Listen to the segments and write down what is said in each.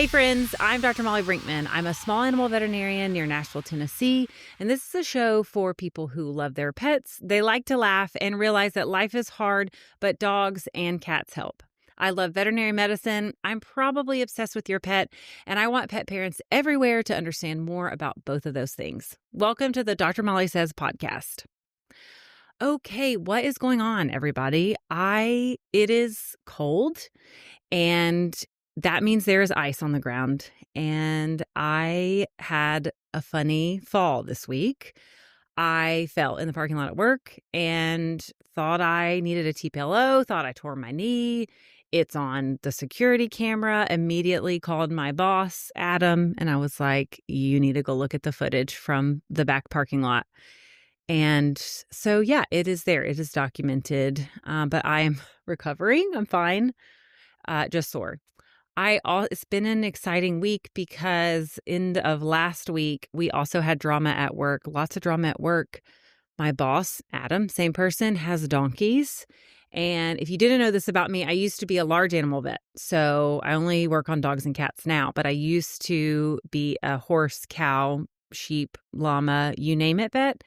Hey friends, I'm Dr. Molly Brinkman. I'm a small animal veterinarian near Nashville, Tennessee, and this is a show for people who love their pets. They like to laugh and realize that life is hard, but dogs and cats help. I love veterinary medicine. I'm probably obsessed with your pet, and I want pet parents everywhere to understand more about both of those things. Welcome to the Dr. Molly Says podcast. Okay, what is going on, everybody? It is cold, and that means there is ice on the ground. And I had a funny fall this week. I fell in the parking lot at work and thought I needed a TPLO, thought I tore my knee. It's on the security camera, immediately called my boss, Adam, and I was like, you need to go look at the footage from the back parking lot. And so, yeah, it is there. It is documented, but I am recovering. I'm fine, just sore. It's been an exciting week because of last week, we also had drama at work, lots of drama at work. My boss, Adam, same person, has donkeys. And if you didn't know this about me, I used to be a large animal vet. So I only work on dogs and cats now, but I used to be a horse, cow, sheep, llama, you name it vet.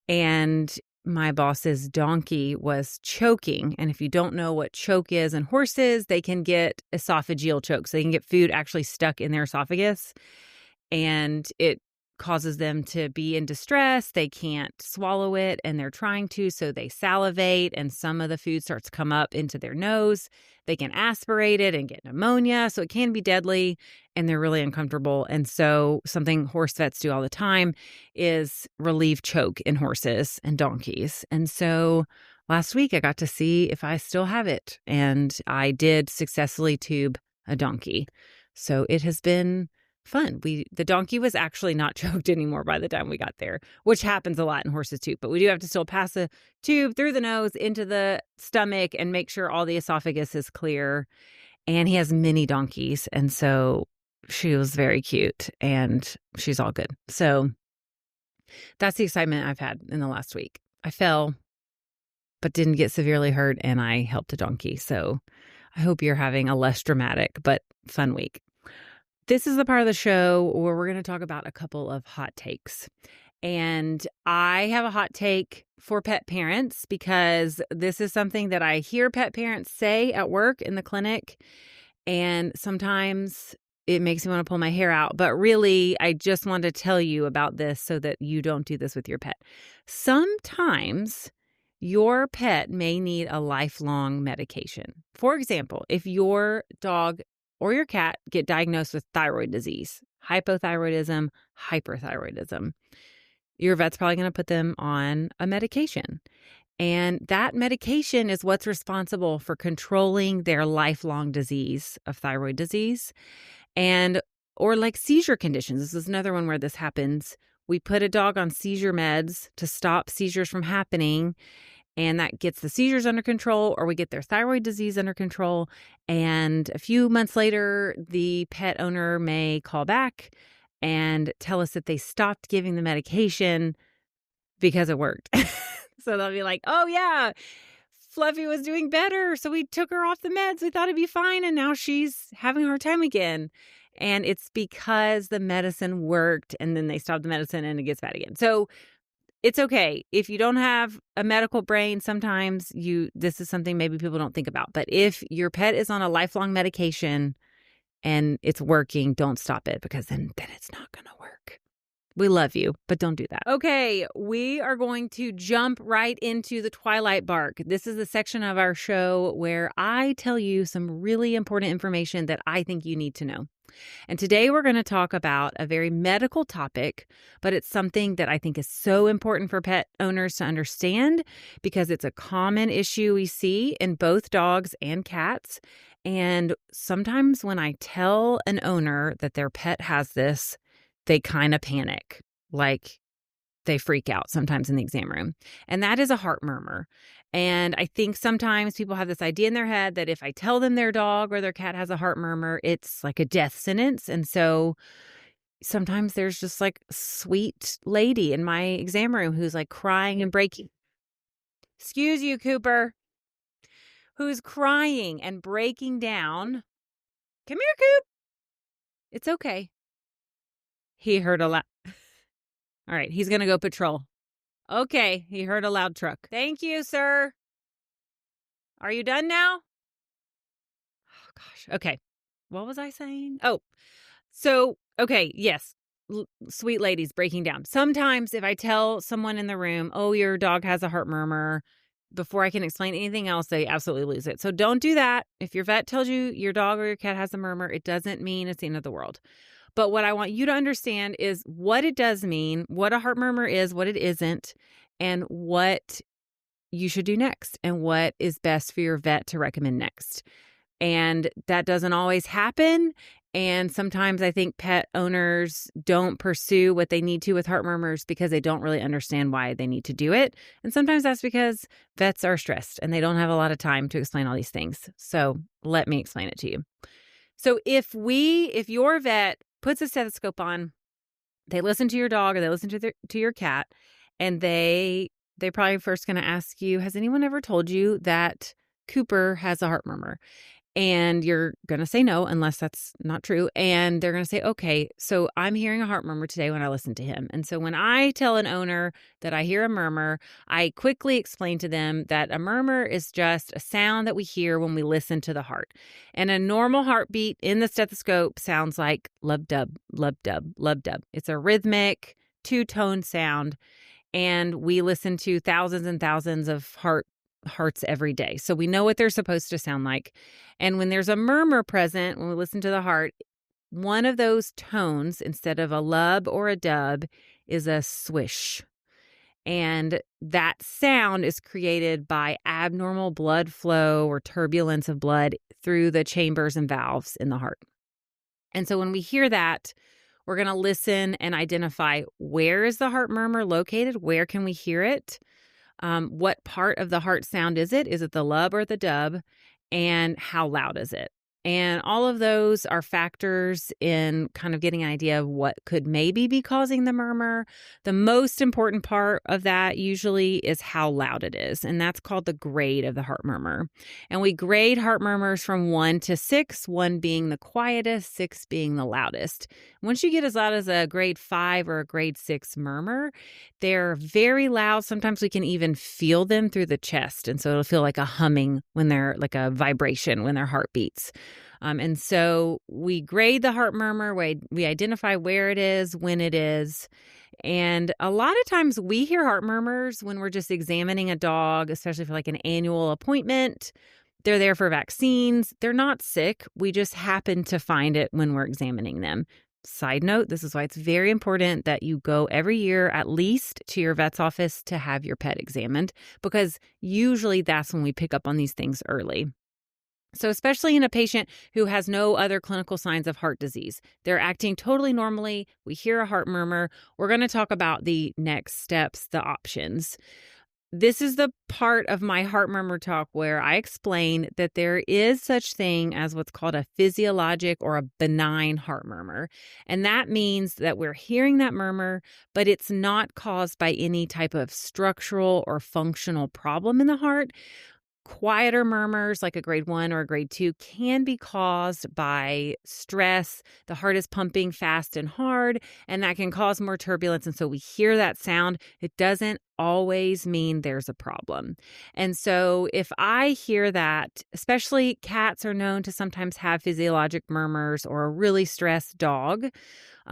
And my boss's donkey was choking. And if you don't know what choke is in horses, they can get esophageal choke. So they can get food actually stuck in their esophagus, and it causes them to be in distress. They can't swallow it, and they're trying to, so they salivate, and some of the food starts to come up into their nose. They can aspirate it and get pneumonia, so it can be deadly, and they're really uncomfortable. And so something horse vets do all the time is relieve choke in horses and donkeys. And so last week I got to see if I still have it, and I did successfully tube a donkey. So it has been fun. The donkey was actually not choked anymore by the time we got there, which happens a lot in horses too. But we do have to still pass a tube through the nose into the stomach and make sure all the esophagus is clear. And he has mini donkeys. And so she was very cute and she's all good. So that's the excitement I've had in the last week. I fell, but didn't get severely hurt, and I helped a donkey. So I hope you're having a less dramatic but fun week. This is the part of the show where we're going to talk about a couple of hot takes. And I have a hot take for pet parents because this is something that I hear pet parents say at work in the clinic. And sometimes it makes me want to pull my hair out. But really, I just want to tell you about this so that you don't do this with your pet. Sometimes your pet may need a lifelong medication. For example, if your dog or your cat get diagnosed with thyroid disease, hypothyroidism, hyperthyroidism, your vet's probably going to put them on a medication. And that medication is what's responsible for controlling their lifelong disease of thyroid disease. Or like seizure conditions. This is another one where this happens. We put a dog on seizure meds to stop seizures from happening, and that gets the seizures under control, or we get their thyroid disease under control. And a few months later, the pet owner may call back and tell us that they stopped giving the medication because it worked. So they'll be like, oh yeah, Fluffy was doing better, so we took her off the meds. We thought it'd be fine, and now she's having a hard time again. And it's because the medicine worked, and then they stopped the medicine and it gets bad again. So it's okay. If you don't have a medical brain, sometimes this is something maybe people don't think about. But if your pet is on a lifelong medication and it's working, don't stop it, because then it's not going to work. We love you, but don't do that. Okay, we are going to jump right into the Twilight Bark. This is the section of our show where I tell you some really important information that I think you need to know. And today we're going to talk about a very medical topic, but it's something that I think is so important for pet owners to understand because it's a common issue we see in both dogs and cats. And sometimes when I tell an owner that their pet has this, they kind of panic, like they freak out sometimes in the exam room. And that is a heart murmur. And I think sometimes people have this idea in their head that if I tell them their dog or their cat has a heart murmur, it's like a death sentence. And so sometimes there's just like a sweet lady in my exam room who's like crying and breaking. Excuse you, Cooper. Who's crying and breaking down. Come here, Coop. It's okay. He heard a loud. All right, he's going to go patrol. Okay, he heard a loud truck. Thank you, sir. Are you done now? Oh, gosh. Okay. What was I saying? Oh, so, okay, yes. Sweet ladies, breaking down. Sometimes if I tell someone in the room, oh, your dog has a heart murmur, before I can explain anything else, they absolutely lose it. So don't do that. If your vet tells you your dog or your cat has a murmur, it doesn't mean it's the end of the world. But what I want you to understand is what it does mean, what a heart murmur is, what it isn't, and what you should do next, and what is best for your vet to recommend next. And that doesn't always happen. And sometimes I think pet owners don't pursue what they need to with heart murmurs because they don't really understand why they need to do it. And sometimes that's because vets are stressed and they don't have a lot of time to explain all these things. So let me explain it to you. So if your vet puts a stethoscope on, they listen to your dog or they listen to your cat, and they probably first going to ask you, has anyone ever told you that Cooper has a heart murmur? And you're going to say no, unless that's not true. And they're going to say, okay, so I'm hearing a heart murmur today when I listen to him. And so when I tell an owner that I hear a murmur, I quickly explain to them that a murmur is just a sound that we hear when we listen to the heart. And a normal heartbeat in the stethoscope sounds like lub-dub, lub-dub, lub-dub. It's a rhythmic, two-tone sound. And we listen to thousands and thousands of hearts every day. So we know what they're supposed to sound like. And when there's a murmur present, when we listen to the heart, one of those tones, instead of a lub or a dub, is a swish. And that sound is created by abnormal blood flow or turbulence of blood through the chambers and valves in the heart. And so when we hear that, we're going to listen and identify, where is the heart murmur located? Where can we hear it? What part of the heart sound is it? Is it the lub or the dub? And how loud is it? And all of those are factors in kind of getting an idea of what could maybe be causing the murmur. The most important part of that usually is how loud it is, and that's called the grade of the heart murmur. And we grade heart murmurs from 1 to 6, 1 being the quietest, 6 being the loudest. Once you get as loud as a grade 5 or a grade 6 murmur, they're very loud. Sometimes we can even feel them through the chest, and so it'll feel like a humming when they're like a vibration when their heart beats. And so we grade the heart murmur, we identify where it is, when it is. And a lot of times we hear heart murmurs when we're just examining a dog, especially for like an annual appointment. They're there for vaccines. They're not sick. We just happen to find it when we're examining them. Side note, this is why it's very important that you go every year at least to your vet's office to have your pet examined, because usually that's when we pick up on these things early. So especially in a patient who has no other clinical signs of heart disease, they're acting totally normally, we hear a heart murmur, we're going to talk about the next steps, the options. This is the part of my heart murmur talk where I explain that there is such thing as what's called a physiologic or a benign heart murmur. And that means that we're hearing that murmur, but it's not caused by any type of structural or functional problem in the heart. Quieter murmurs, like a grade 1 or a grade 2, can be caused by stress. The heart is pumping fast and hard, and that can cause more turbulence. And so we hear that sound. It doesn't always mean there's a problem. And so if I hear that, especially cats are known to sometimes have physiologic murmurs, or a really stressed dog,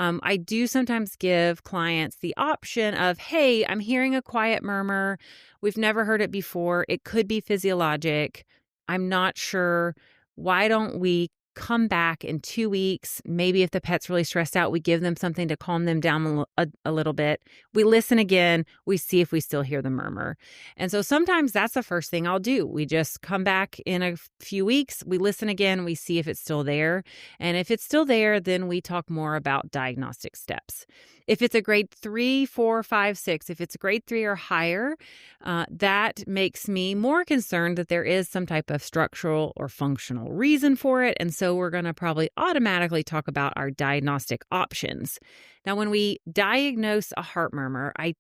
I do sometimes give clients the option of, hey, I'm hearing a quiet murmur. We've never heard it before. It could be physiologic. I'm not sure. Why don't we come back in 2 weeks? Maybe if the pet's really stressed out, we give them something to calm them down a little bit. We listen again. We see if we still hear the murmur. And so sometimes that's the first thing I'll do. We just come back in a few weeks. We listen again. We see if it's still there. And if it's still there, then we talk more about diagnostic steps. If it's a grade 3, 4, 5, 6, if it's a grade 3 or higher, that makes me more concerned that there is some type of structural or functional reason for it. And so we're going to probably automatically talk about our diagnostic options. Now, when we diagnose a heart murmur, I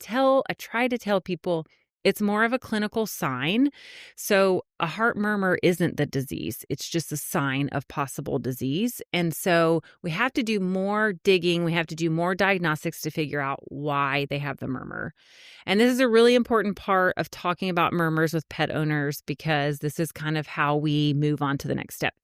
try to tell people It's more of a clinical sign. So a heart murmur isn't the disease. It's just a sign of possible disease. And so we have to do more digging. We have to do more diagnostics to figure out why they have the murmur. And this is a really important part of talking about murmurs with pet owners because this is kind of how we move on to the next step.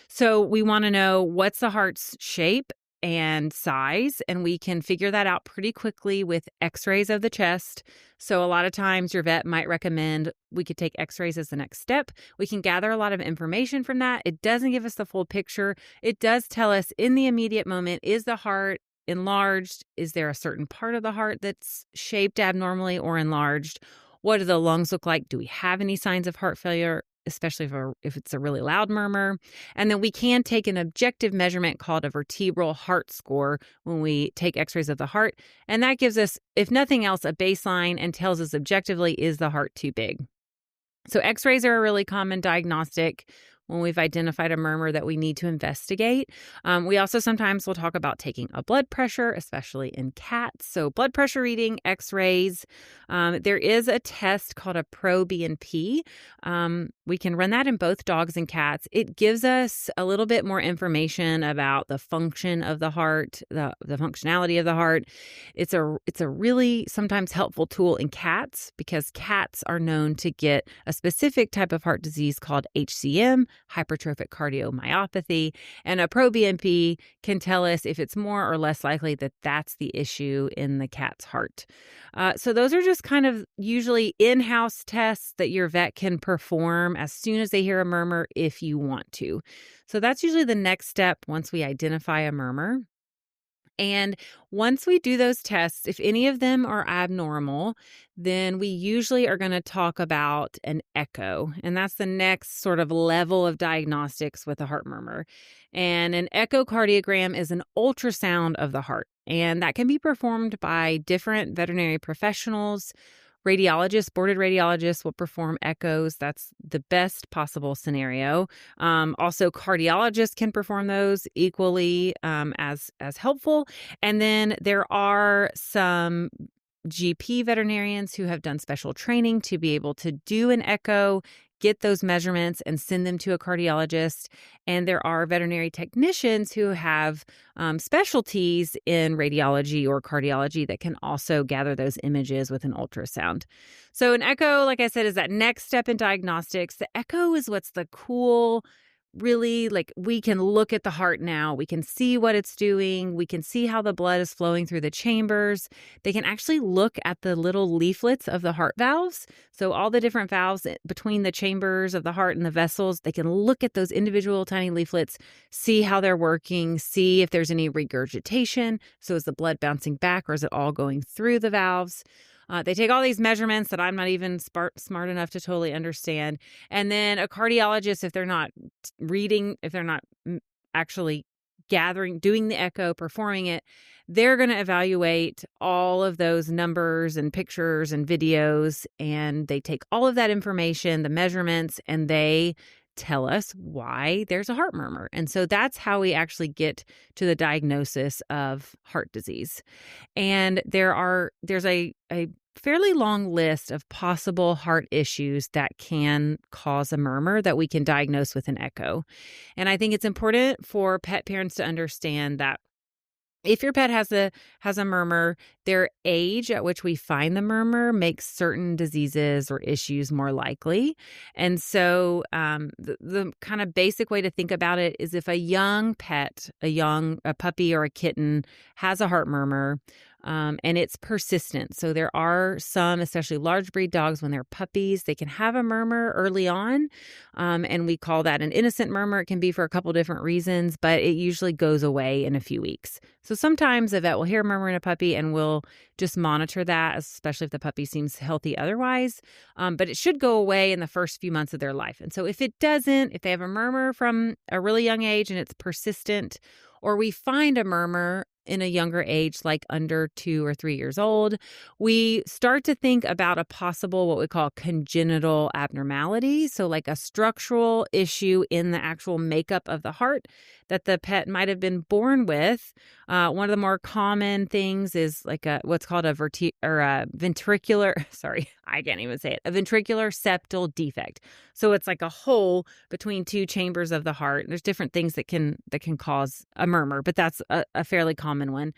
So we want to know what's the heart's shape and size, and we can figure that out pretty quickly with x-rays of the chest. So a lot of times your vet might recommend we could take x-rays as the next step. We can gather a lot of information from that. It doesn't give us the full picture. It does tell us in the immediate moment, is the heart enlarged? Is there a certain part of the heart that's shaped abnormally or enlarged? What do the lungs look like? Do we have any signs of heart failure, especially if it's a really loud murmur? And then we can take an objective measurement called a vertebral heart score when we take x-rays of the heart. And that gives us, if nothing else, a baseline and tells us objectively, is the heart too big? So x-rays are a really common diagnostic when we've identified a murmur that we need to investigate. We also sometimes will talk about taking a blood pressure, especially in cats. So blood pressure reading, x-rays. There is a test called a pro-BNP. We can run that in both dogs and cats. It gives us a little bit more information about the function of the heart, the functionality of the heart. It's a really sometimes helpful tool in cats because cats are known to get a specific type of heart disease called HCM, hypertrophic cardiomyopathy, and a pro-BNP can tell us if it's more or less likely that that's the issue in the cat's heart. So those are just kind of usually in-house tests that your vet can perform as soon as they hear a murmur if you want to. So that's usually the next step once we identify a murmur. And once we do those tests, if any of them are abnormal, then we usually are going to talk about an echo. And that's the next sort of level of diagnostics with a heart murmur. And an echocardiogram is an ultrasound of the heart. And that can be performed by different veterinary professionals. Radiologists, boarded radiologists will perform echoes. That's the best possible scenario. Also, cardiologists can perform those equally as helpful. And then there are some GP veterinarians who have done special training to be able to do an echo, get those measurements, and send them to a cardiologist. And there are veterinary technicians who have specialties in radiology or cardiology that can also gather those images with an ultrasound. So an echo, like I said, is that next step in diagnostics. The echo is what's the cool, really, like, we can look at the heart now. We can see what it's doing. We can see how the blood is flowing through the chambers. They can actually look at the little leaflets of the heart valves. So all the different valves between the chambers of the heart and the vessels, they can look at those individual tiny leaflets, see how they're working, see if there's any regurgitation. So is the blood bouncing back or is it all going through the valves? They take all these measurements that I'm not even smart enough to totally understand. And then a cardiologist, if they're not actually doing the echo, performing it, they're going to evaluate all of those numbers and pictures and videos. And they take all of that information, the measurements, and they tell us why there's a heart murmur. And so that's how we actually get to the diagnosis of heart disease. And there's a fairly long list of possible heart issues that can cause a murmur that we can diagnose with an echo. And I think it's important for pet parents to understand that if your pet has a murmur, their age at which we find the murmur makes certain diseases or issues more likely. And so the kind of basic way to think about it is if a young pet, a puppy or a kitten has a heart murmur, and it's persistent. So there are some, especially large breed dogs, when they're puppies, they can have a murmur early on. And we call that an innocent murmur. It can be for a couple different reasons, but it usually goes away in a few weeks. So sometimes a vet will hear a murmur in a puppy and we'll just monitor that, especially if the puppy seems healthy otherwise. But it should go away in the first few months of their life. And so if it doesn't, if they have a murmur from a really young age and it's persistent, or we find a murmur in a younger age, like under 2 or 3 years old, we start to think about a possible what we call congenital abnormality. So like a structural issue in the actual makeup of the heart that the pet might have been born with. One of the more common things is like what's called a ventricular, sorry, I can't even say it, a ventricular septal defect. So it's like a hole between two chambers of the heart. There's different things that can cause a murmur, but that's a fairly common one.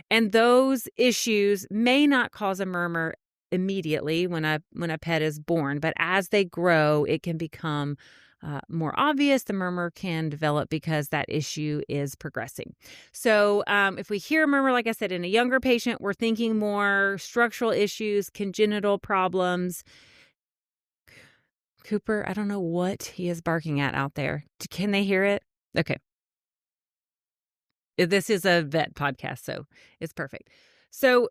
And those issues may not cause a murmur immediately when a pet is born, but as they grow, it can become more obvious. The murmur can develop because that issue is progressing. So if we hear a murmur, like I said, in a younger patient, we're thinking more structural issues, congenital problems. Cooper, I don't know what he is barking at out there. Can they hear it? Okay. This is a vet podcast, so it's perfect. So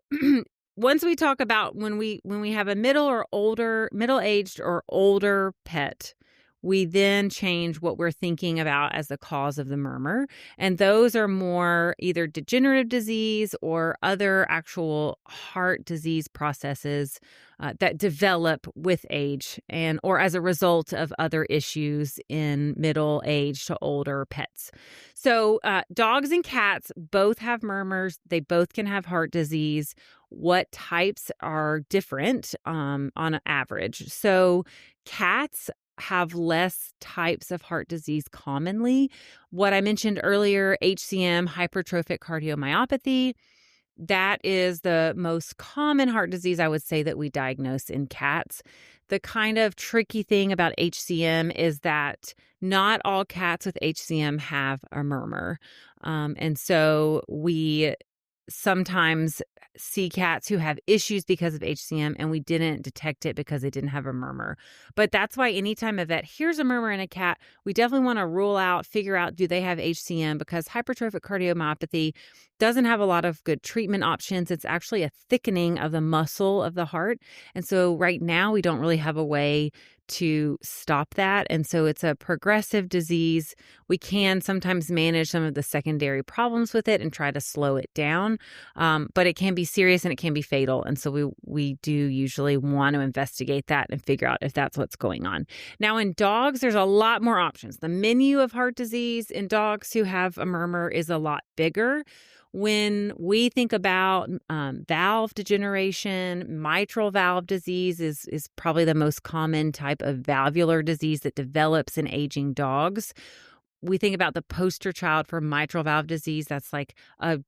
once we talk about when we have a middle-aged or older pet, we then change what we're thinking about as the cause of the murmur. And those are more either degenerative disease or other actual heart disease processes that develop with age or as a result of other issues in middle-aged to older pets. So dogs and cats both have murmurs. They both can have heart disease. What types are different on an average? So cats have less types of heart disease commonly. What I mentioned earlier, HCM, hypertrophic cardiomyopathy, that is the most common heart disease I would say that we diagnose in cats. The kind of tricky thing about HCM is that not all cats with HCM have a murmur. And so we sometimes see cats who have issues because of HCM and we didn't detect it because they didn't have a murmur. But that's why anytime a vet hears a murmur in a cat, we definitely want to figure out, do they have HCM? Because hypertrophic cardiomyopathy doesn't have a lot of good treatment options. It's actually a thickening of the muscle of the heart. And so right now we don't really have a way to stop that. And so it's a progressive disease. We can sometimes manage some of the secondary problems with it and try to slow it down. But it can be serious and it can be fatal. And so we do usually want to investigate that and figure out if that's what's going on. Now in dogs, there's a lot more options. The menu of heart disease in dogs who have a murmur is a lot bigger. When we think about valve degeneration, mitral valve disease is probably the most common type of valvular disease that develops in aging dogs. We think about the poster child for mitral valve disease. That's like a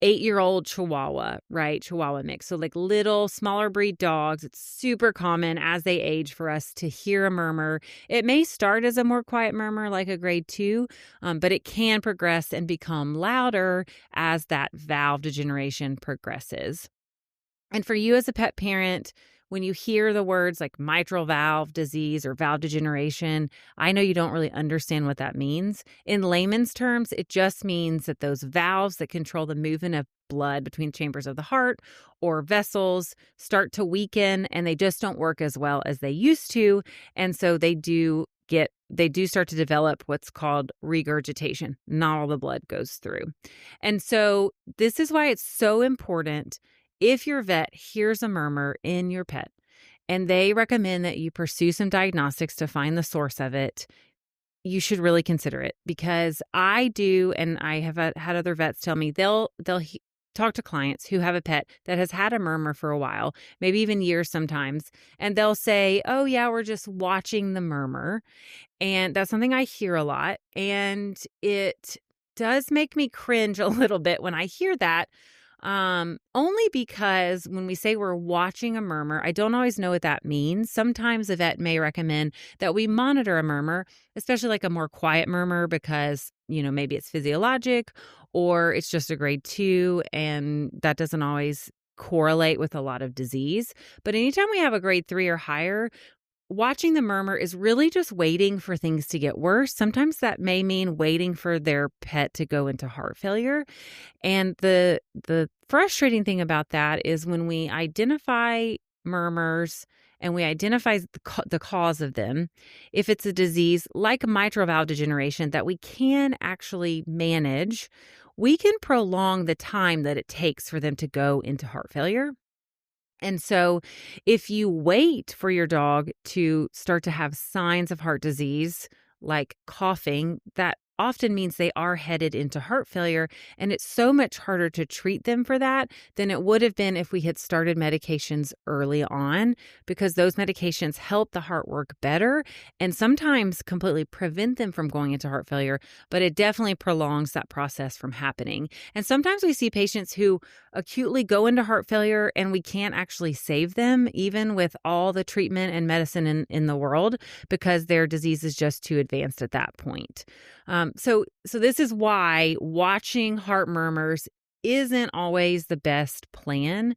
8-year-old Chihuahua, right? Chihuahua mix. So like little smaller breed dogs. It's super common as they age for us to hear a murmur. It may start as a more quiet murmur like a grade 2, but it can progress and become louder as that valve degeneration progresses. And for you as a pet parent, when you hear the words like mitral valve disease or valve degeneration, I know you don't really understand what that means. In layman's terms, it just means that those valves that control the movement of blood between chambers of the heart or vessels start to weaken and they just don't work as well as they used to. And so they do start to develop what's called regurgitation. Not all the blood goes through. And so this is why it's so important. If your vet hears a murmur in your pet and they recommend that you pursue some diagnostics to find the source of it, you should really consider it, because I do, and I have had other vets tell me they'll talk to clients who have a pet that has had a murmur for a while, maybe even years sometimes, and they'll say, "Oh yeah, we're just watching the murmur." And that's something I hear a lot, and it does make me cringe a little bit when I hear that. Only because when we say we're watching a murmur, I don't always know what that means. Sometimes a vet may recommend that we monitor a murmur, especially like a more quiet murmur, because, maybe it's physiologic or it's just a grade 2 and that doesn't always correlate with a lot of disease. But anytime we have a grade 3 or higher, watching the murmur is really just waiting for things to get worse. Sometimes that may mean waiting for their pet to go into heart failure. And the frustrating thing about that is when we identify murmurs and we identify the cause of them, if it's a disease like mitral valve degeneration that we can actually manage, we can prolong the time that it takes for them to go into heart failure. And so if you wait for your dog to start to have signs of heart disease, like coughing, that often means they are headed into heart failure. And it's so much harder to treat them for that than it would have been if we had started medications early on, because those medications help the heart work better and sometimes completely prevent them from going into heart failure. But it definitely prolongs that process from happening. And sometimes we see patients who acutely go into heart failure and we can't actually save them, even with all the treatment and medicine in the world, because their disease is just too advanced at that point. So this is why watching heart murmurs isn't always the best plan.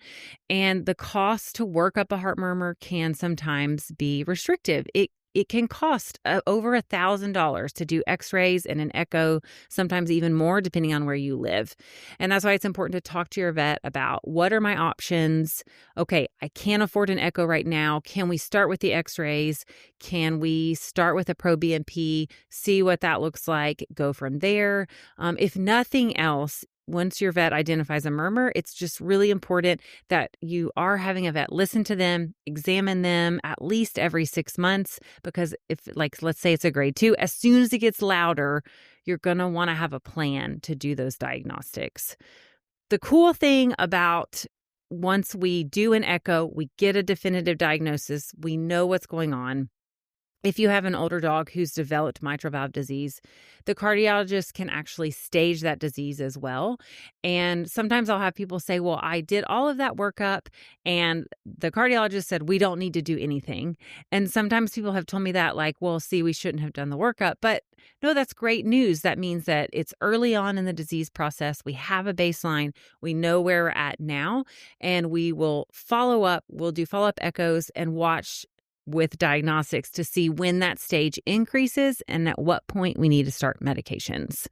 And the cost to work up a heart murmur can sometimes be restrictive. It can cost over $1,000 to do x-rays and an echo, sometimes even more, depending on where you live. And that's why it's important to talk to your vet about, what are my options? Okay, I can't afford an echo right now. Can we start with the x-rays? Can we start with a pro-BNP, see what that looks like, go from there? If nothing else, once your vet identifies a murmur, it's just really important that you are having a vet listen to them, examine them at least every 6 months, because if, like, let's say it's a grade 2, as soon as it gets louder, you're going to want to have a plan to do those diagnostics. The cool thing about once we do an echo, we get a definitive diagnosis, we know what's going on. If you have an older dog who's developed mitral valve disease, the cardiologist can actually stage that disease as well. And sometimes I'll have people say, well, I did all of that workup and the cardiologist said we don't need to do anything. And sometimes people have told me that, like, well, see, we shouldn't have done the workup. But no, that's great news. That means that it's early on in the disease process. We have a baseline. We know where we're at now, and we will follow up. We'll do follow-up echoes and watch with diagnostics to see when that stage increases and at what point we need to start medications.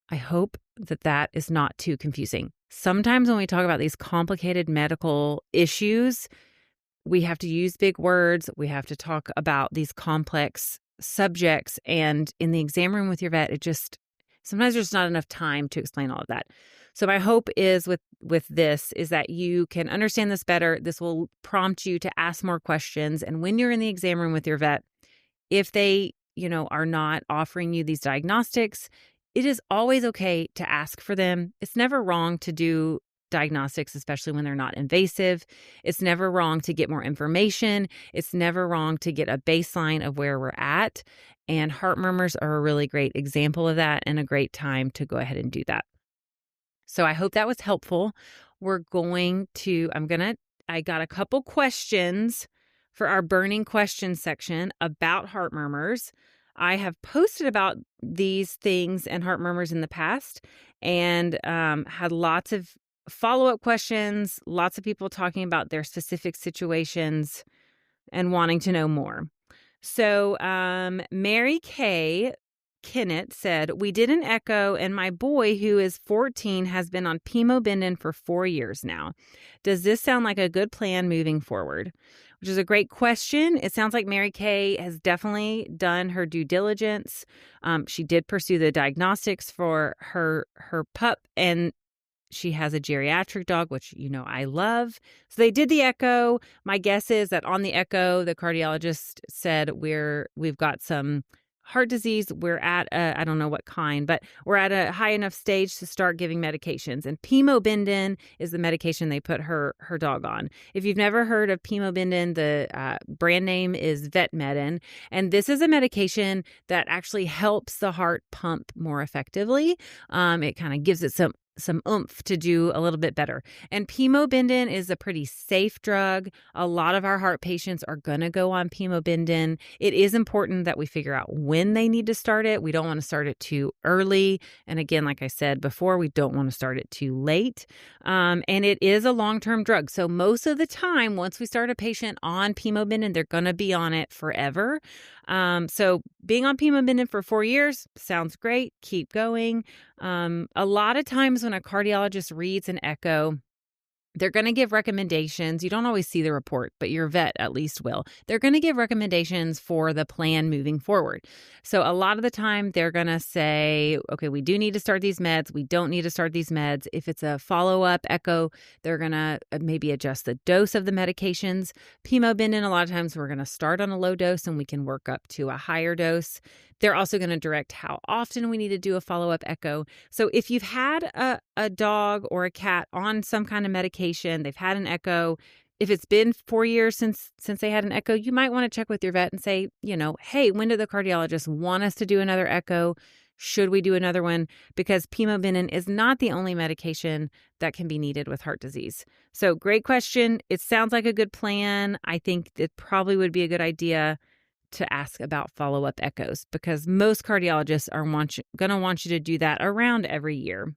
I hope that that is not too confusing. Sometimes when we talk about these complicated medical issues, we have to use big words. We have to talk about these complex subjects. And in the exam room with your vet, sometimes there's not enough time to explain all of that. So my hope is with this is that you can understand this better. This will prompt you to ask more questions. And when you're in the exam room with your vet, if they, are not offering you these diagnostics, it is always okay to ask for them. It's never wrong to do diagnostics, especially when they're not invasive. It's never wrong to get more information. It's never wrong to get a baseline of where we're at. And heart murmurs are a really great example of that and a great time to go ahead and do that. So I hope that was helpful. I got a couple questions for our burning questions section about heart murmurs. I have posted about these things and heart murmurs in the past and had lots of follow-up questions, lots of people talking about their specific situations and wanting to know more. So Mary Kay Kennett said, we did an echo and my boy, who is 14, has been on Pimobendan for 4 years now. Does this sound like a good plan moving forward? Which is a great question. It sounds like Mary Kay has definitely done her due diligence. She did pursue the diagnostics for her pup, and she has a geriatric dog, which I love. So they did the echo. My guess is that on the echo, the cardiologist said we've got some heart disease. We're at I don't know what kind, but we're at a high enough stage to start giving medications. And Pimobendan is the medication they put her dog on. If you've never heard of Pimobendan, the brand name is Vetmedin. And this is a medication that actually helps the heart pump more effectively. It kind of gives it some oomph to do a little bit better. And Pimobendan is a pretty safe drug. A lot of our heart patients are going to go on Pimobendan. It is important that we figure out when they need to start it. We don't want to start it too early. And again, like I said before, we don't want to start it too late. And it is a long-term drug. So most of the time, once we start a patient on Pimobendan, they're going to be on it forever. So being on Pimobendan for 4 years sounds great. Keep going. A lot of times when a cardiologist reads an echo, They're going to give recommendations. You don't always see the report, but your vet at least will. They're going to give recommendations for the plan moving forward. So a lot of the time they're going to say, okay, we do need to start these meds. We don't need to start these meds. If it's a follow-up echo, they're going to maybe adjust the dose of the medications. Pimobendan, a lot of times we're going to start on a low dose and we can work up to a higher dose. They're also going to direct how often we need to do a follow-up echo. So if you've had a dog or a cat on some kind of medication, they've had an echo, if it's been 4 years since they had an echo, you might want to check with your vet and say, hey, when did the cardiologist want us to do another echo? Should we do another one? Because Pimobendan is not the only medication that can be needed with heart disease. So great question. It sounds like a good plan. I think it probably would be a good idea to ask about follow-up echoes because most cardiologists are going to want you to do that around every year.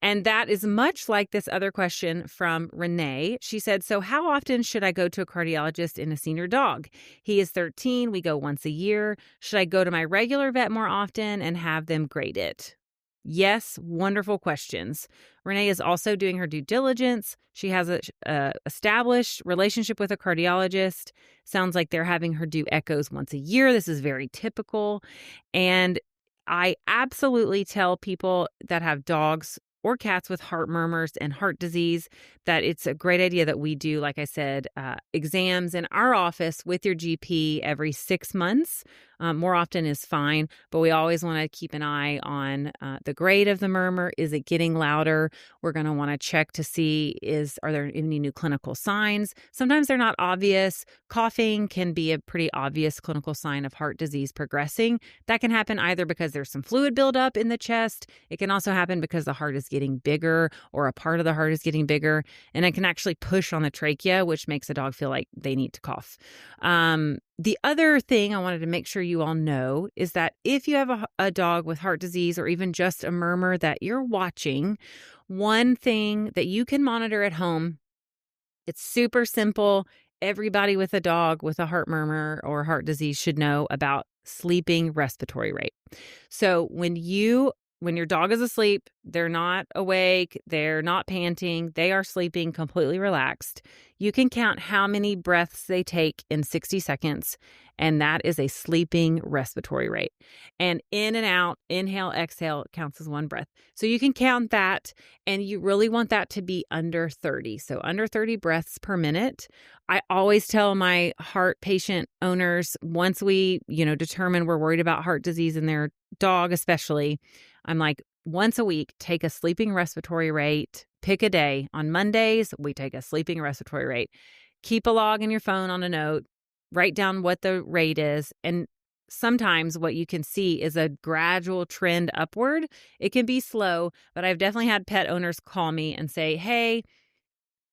And that is much like this other question from Renee. She said, so how often should I go to a cardiologist in a senior dog? He is 13. We go once a year. Should I go to my regular vet more often and have them grade it? Yes, wonderful questions. Renee is also doing her due diligence. She has a established relationship with a cardiologist. Sounds like they're having her do echoes once a year. This is very typical. And I absolutely tell people that have dogs or cats with heart murmurs and heart disease that it's a great idea that we do, like I said, exams in our office with your GP every 6 months. More often is fine, but we always want to keep an eye on the grade of the murmur. Is it getting louder? We're going to want to check to see, are there any new clinical signs? Sometimes they're not obvious. Coughing can be a pretty obvious clinical sign of heart disease progressing. That can happen either because there's some fluid buildup in the chest. It can also happen because the heart is getting bigger or a part of the heart is getting bigger, and it can actually push on the trachea, which makes a dog feel like they need to cough. The other thing I wanted to make sure you all know is that if you have a dog with heart disease or even just a murmur that you're watching, one thing that you can monitor at home, it's super simple. Everybody with a dog with a heart murmur or heart disease should know about sleeping respiratory rate. So when your dog is asleep, they're not awake, they're not panting, they are sleeping completely relaxed, you can count how many breaths they take in 60 seconds, and that is a sleeping respiratory rate. And in and out, inhale, exhale counts as one breath. So you can count that, and you really want that to be under 30. So under 30 breaths per minute. I always tell my heart patient owners, once we, determine we're worried about heart disease in their dog especially, I'm like, once a week, take a sleeping respiratory rate, pick a day. On Mondays, we take a sleeping respiratory rate. Keep a log in your phone on a note, write down what the rate is. And sometimes what you can see is a gradual trend upward. It can be slow, but I've definitely had pet owners call me and say, hey,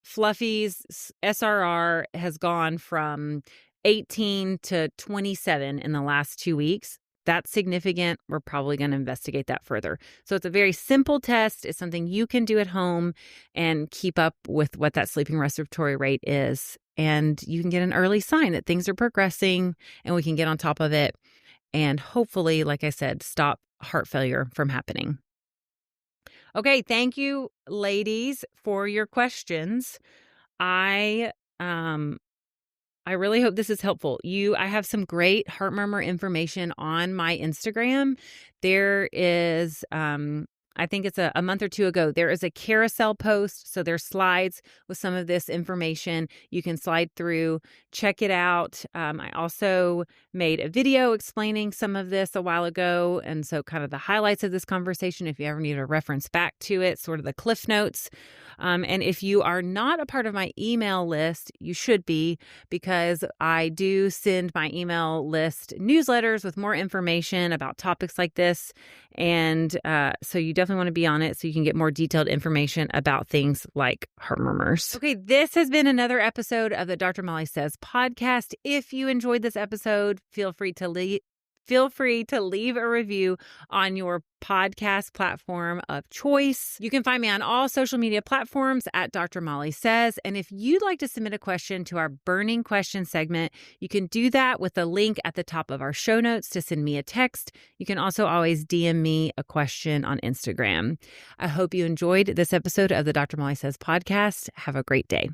Fluffy's SRR has gone from 18 to 27 in the last 2 weeks. That's significant. We're probably going to investigate that further. So it's a very simple test. It's something you can do at home and keep up with what that sleeping respiratory rate is. And you can get an early sign that things are progressing and we can get on top of it. And hopefully, like I said, stop heart failure from happening. Okay, thank you, ladies, for your questions. I really hope this is helpful. I have some great heart murmur information on my Instagram. There is, I think it's a month or two ago, there is a carousel post. So there's slides with some of this information. You can slide through, check it out. I also made a video explaining some of this a while ago. And so kind of the highlights of this conversation, if you ever need a reference back to it, sort of the cliff notes. And if you are not a part of my email list, you should be, because I do send my email list newsletters with more information about topics like this. And so you definitely want to be on it so you can get more detailed information about things like heart murmurs. Okay, this has been another episode of the Dr. Molly Says podcast. If you enjoyed this episode, feel free to feel free to leave a review on your podcast platform of choice. You can find me on all social media platforms at Dr. Molly Says. And if you'd like to submit a question to our Burning Question segment, you can do that with the link at the top of our show notes to send me a text. You can also always DM me a question on Instagram. I hope you enjoyed this episode of the Dr. Molly Says podcast. Have a great day.